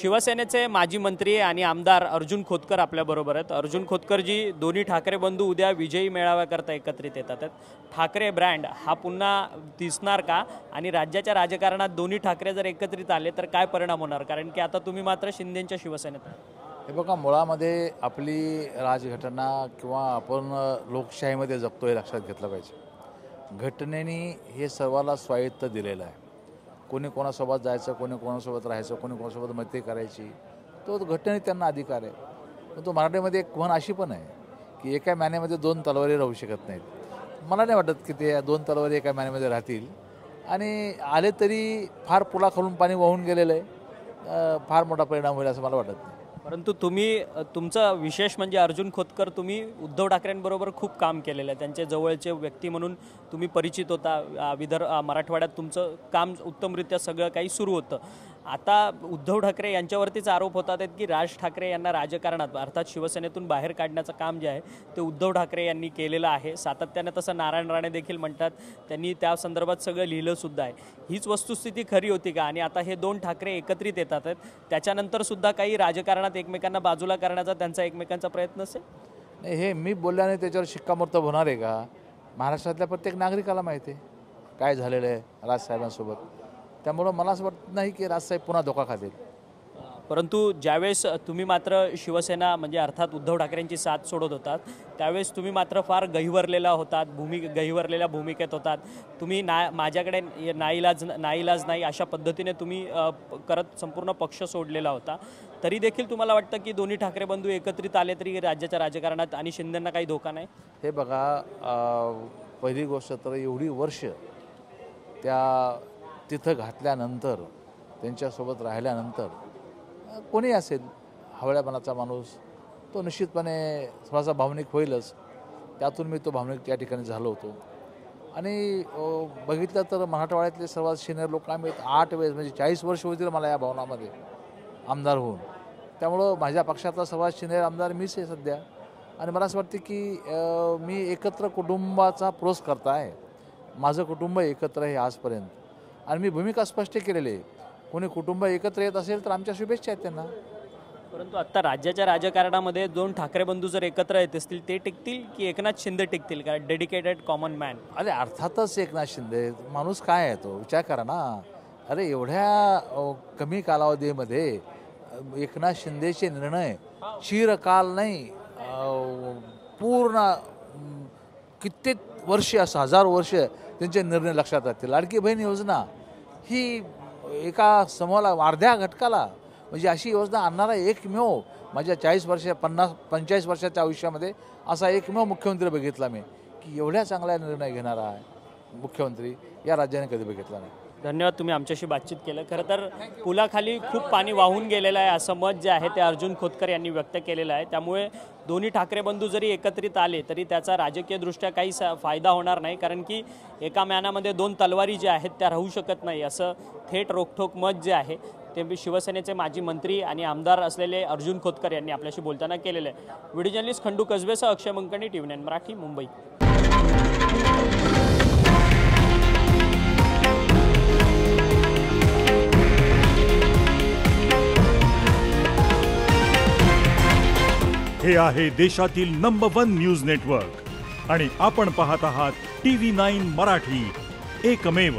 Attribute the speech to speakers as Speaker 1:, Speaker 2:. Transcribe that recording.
Speaker 1: शिवसेनेचे माजी मंत्री आणि आमदार अर्जुन खोतकर आपल्याबरोबर आहेत। अर्जुन खोतकरजी, दोन्ही ठाकरे बंधू उद्या विजयी मेळाव्याकरता एकत्रित येतात। ठाकरे ब्रँड हा पुन्हा दिसणार का आणि राज्याच्या राजकारणात दोन्ही ठाकरे जर एकत्रित आले तर काय परिणाम होणार? कारण की आता तुम्ही मात्र शिंदेंच्या शिवसेनेत आहात।
Speaker 2: हे बघा, मुळामध्ये आपली राजघटना किंवा आपण लोकशाहीमध्ये जगतो हे लक्षात घेतलं पाहिजे। घटनेने हे सर्वाला स्वायत्त दिलेलं आहे। कोणी कोणासोबत जायचं, कोणी कोणासोबत राहायचं, कोणी कोणासोबत मते करायची, तो घटनेने त्यांना अधिकार आहे। पण तो मराठीमध्ये एक म्हण अशी पण आहे की एका मॅनेमध्ये दोन तलवारी राहू शकत नाहीत। मला नाही वाटत की ते दोन तलवारी एका मॅनेमध्ये राहतील, आणि आले तरी फार पुलाखालून पाणी वाहून गेलेलं आहे, फार मोठा परिणाम होईल असं मला वाटत नाही।
Speaker 1: परंतु तुम्ही तुमचं विशेष म्हणजे अर्जुन खोतकर, तुम्ही उद्धव ठाकरेंबरोबर खूप काम केलेलं आहे, त्यांचे जवळचे व्यक्ती म्हणून तुम्ही परिचित होता। मराठवाड्यात तुमचं काम उत्तमरित्या सगळं काही सुरू होतं। आता उद्धव ठाकरे यांच्यावरतीच आरोप होतात की राज ठाकरे यांना राजकारणात अर्थात शिवसेनेतून बाहेर काढण्याचं काम जे आहे ते उद्धव ठाकरे यांनी केलेलं आहे। सातत्याने तसं नारायण राणे देखील म्हणतात, त्यांनी त्या संदर्भात सगळं लिहिलं सुद्धा आहे। हीच वस्तुस्थिती खरी होती का? आणि आता हे दोन ठाकरे एकत्रित येतात, त्याच्यानंतर सुद्धा काही राजकारणात एकमेकांना बाजूला करण्याचा त्यांचा एकमेकांचा प्रयत्न असेल?
Speaker 2: नाही, हे मी बोलल्याने त्याच्यावर शिक्कामोर्तब होणार आहे का? महाराष्ट्रातल्या प्रत्येक नागरिकाला माहिती आहे काय झालेलं आहे राजसाहेबांसोबत। त्यामुळं मला असं वाटत नाही की राजसाहेब पुन्हा धोका खातील।
Speaker 1: परंतु ज्यावेळेस तुम्ही मात्र शिवसेना म्हणजे अर्थात उद्धव ठाकरेंची साथ सोडत होतात त्यावेळेस तुम्ही मात्र फार गहिवरलेला होतात, गहिवरलेल्या भूमिकेत होतात। तुम्ही माझ्याकडे नाईलाज नाही अशा पद्धतीने तुम्ही करत संपूर्ण पक्ष सोडलेला होता। तरी देखील तुम्हाला वाटतं की दोन्ही ठाकरे बंधू एकत्रित आले तरी राज्याच्या राजकारणात आणि शिंदेंना काही धोका नाही?
Speaker 2: हे बघा, पहिली गोष्ट तर एवढी वर्ष तिथं घातल्यानंतर, त्यांच्यासोबत राहिल्यानंतर कोणी असेल हवळ्यापणाचा माणूस तो निश्चितपणे थोडासा भावनिक होईलच। त्यातून मी तो भावनिक त्या ठिकाणी झालो होतो। आणि बघितलं तर मराठवाड्यातले सर्वात सिनियर लोक आम्ही 8 वेळेस म्हणजे 40 वर्ष होतील मला या भवनामध्ये आमदार होऊन। त्यामुळं माझ्या पक्षातला सर्वात सिनियर आमदार मीच आहे सध्या। आणि मला असं वाटतं की मी एकत्र कुटुंबाचा पुरस्कर्ता आहे। माझं कुटुंब एकत्र आहे आजपर्यंत, आणि मी भूमिका स्पष्ट केलेली आहे। कोणी कुटुंब एकत्र येत असेल तर आमच्या शुभेच्छा आहेत त्यांना।
Speaker 1: परंतु आता राज्याच्या राजकारणामध्ये दोन ठाकरे बंधू जर एकत्र येत असतील ते टिकतील की एकनाथ शिंदे टिकतील का? Dedicated common man.
Speaker 2: अरे अर्थातच एकनाथ शिंदे माणूस काय आहे तो, विचार करा ना। अरे एवढ्या कमी कालावधीमध्ये एकनाथ शिंदेचे निर्णय चिरकाल नाही, पूर्ण कित्येक वर्ष, असं 1000 वर्ष त्यांचे निर्णय लक्षात राहतील। लाडकी बहीण योजना ही एका समूहाला अर्ध्या घटकाला म्हणजे अशी योजना आणणारा एकमेव माझ्या 45 वर्षाच्या आयुष्यामध्ये असा एकमेव मुख्यमंत्री बघितला मी की एवढ्या चांगला निर्णय घेणारा आहे मुख्यमंत्री या राज्याने कधी बघितला नाही।
Speaker 1: धन्यवाद, तुम्ही आमच्याशी बातचीत केलं। खरं तर पुलाखाली खूप पाणी वाहून गेलेलं आहे असं मत जे आहे ते अर्जुन खोतकर यांनी व्यक्त केलेलं आहे। त्यामुळे दोन्ही ठाकरे बंधू जरी एकत्रित आले तरी त्याचा राजकीयदृष्ट्या काही फायदा होणार नाही, कारण की एका मॅनामध्ये दोन तलवारी ज्या आहेत त्या राहू शकत नाही असं थेट रोखठोक मत जे आहे ते शिवसेनेचे माजी मंत्री आणि आमदार असलेले अर्जुन खोतकर यांनी आपल्याशी बोलताना केलेलं आहे। व्हिडिओ जर्नलिस्ट खंडू कसबेसह अक्षय मंकणी, TV9 मराठी, मुंबई।
Speaker 3: हे आहे देशातील नंबर 1 न्यूज नेटवर्क आणि आपण पाहत आहात TV9 मराठी, एकमेव।